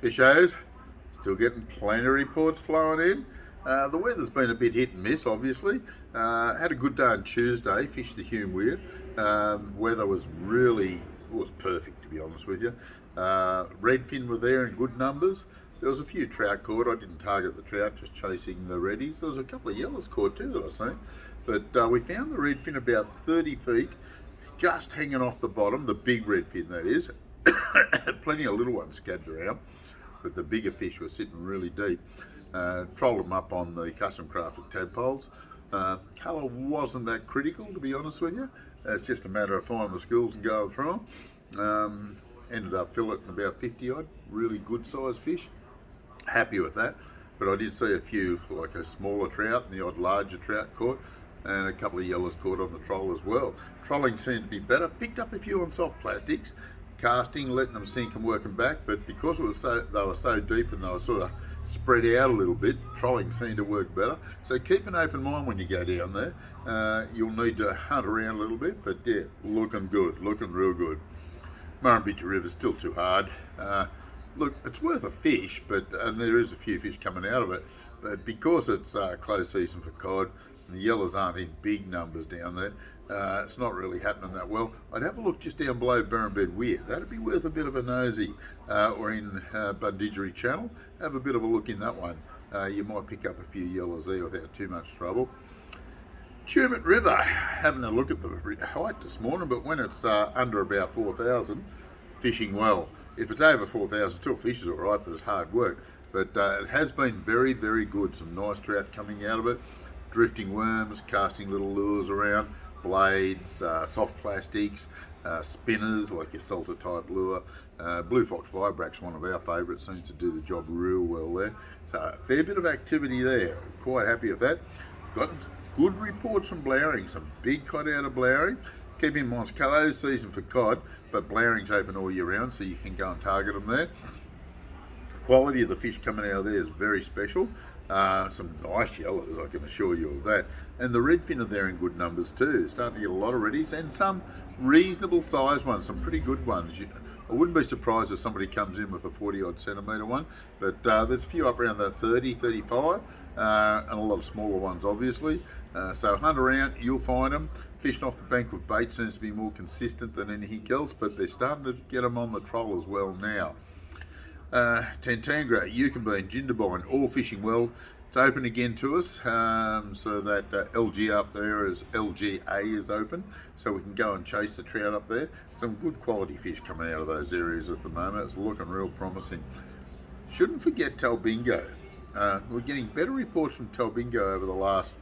Fishos, still getting plenty of reports flowing in. The weather's been a bit hit and miss, obviously. Had a good day on Tuesday, fished the Hume Weir. Weather was perfect, to be honest with you. Redfin were there in good numbers. There was a few trout caught. I didn't target the trout, just chasing the reddies. There was a couple of yellows caught too that I seen. But we found the redfin about 30 feet, just hanging off the bottom, the big redfin that is. Plenty of little ones scattered around, but the bigger fish were sitting really deep. Trolled them up on the custom crafted tadpoles. Colour wasn't that critical, to be honest with you. It's just a matter of finding the schools and going through them. Ended up filleting about 50 odd, really good sized fish. Happy with that, but I did see a few, like a smaller trout and the odd larger trout caught, and a couple of yellows caught on the troll as well. Trolling seemed to be better. Picked up a few on soft plastics, casting, letting them sink and working back, but because they were so deep and they were sort of spread out a little bit, trolling seemed to work better. So keep an open mind when you go down there. You'll need to hunt around a little bit, but yeah, looking good, looking real good. Murrumbidgee River's still too hard. Look, it's worth a fish, and there is a few fish coming out of it, but because it's close season for cod, and the yellows aren't in big numbers down there, it's not really happening that well. I'd have a look just down below Berrenbed Weir. That'd be worth a bit of a nosy, or in Bundidgery Channel. Have a bit of a look in that one. You might pick up a few yellows there without too much trouble. Tumut River, having a look at the height this morning, but when it's under about 4,000, fishing well. If it's over 4,000, still fish is all right, but it's hard work. But it has been very, very good. Some nice trout coming out of it. Drifting worms, casting little lures around, blades, soft plastics, spinners like your salter type lure. Blue Fox Vibrax, one of our favourites, seems to do the job real well there. So a fair bit of activity there. Quite happy with that. Gotten good reports from Blowering, some big cod out of Blowering. Keep in mind, it's close season for cod, but Blowering's open all year round, so you can go and target them there. The quality of the fish coming out of there is very special. Some nice yellows, I can assure you of that. And the redfin are there in good numbers too. Starting to get a lot of reddies and some reasonable sized ones, some pretty good ones. I wouldn't be surprised if somebody comes in with a 40 odd centimetre one, but there's a few up around the 30, 35, and a lot of smaller ones obviously. So hunt around, you'll find them. Fishing off the bank with bait seems to be more consistent than anything else, but they're starting to get them on the troll as well now. Tantangara, Yukonbean, Jindabyne, all fishing well. It's open again to us, so that LG up there is LGA is open, so we can go and chase the trout up there. Some good quality fish coming out of those areas at the moment. It's looking real promising. Shouldn't forget Talbingo. We're getting better reports from Talbingo over the last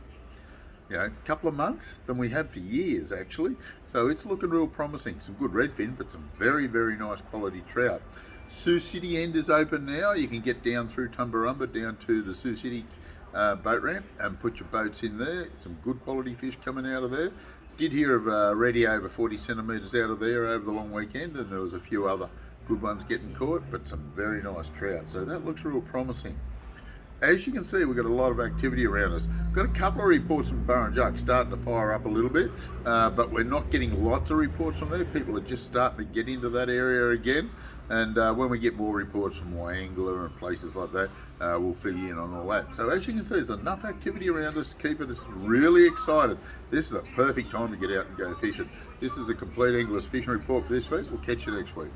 couple of months than we have for years actually. So it's looking real promising. Some good redfin, but some very, very nice quality trout. Sioux City end is open now. You can get down through Tumbarumba down to the Sioux City boat ramp and put your boats in there. Some good quality fish coming out of there. Did hear of reddy over 40 centimetres out of there over the long weekend, and there was a few other good ones getting caught, but some very nice trout. So that looks real promising. As you can see, we've got a lot of activity around us. Got a couple of reports from Burrinjuck starting to fire up a little bit, but we're not getting lots of reports from there. People are just starting to get into that area again. And when we get more reports from Wangler and places like that, we'll fill you in on all that. So as you can see, there's enough activity around us to keep us really excited. This is a perfect time to get out and go fishing. This is the Compleat Angler's Fishing Report for this week. We'll catch you next week.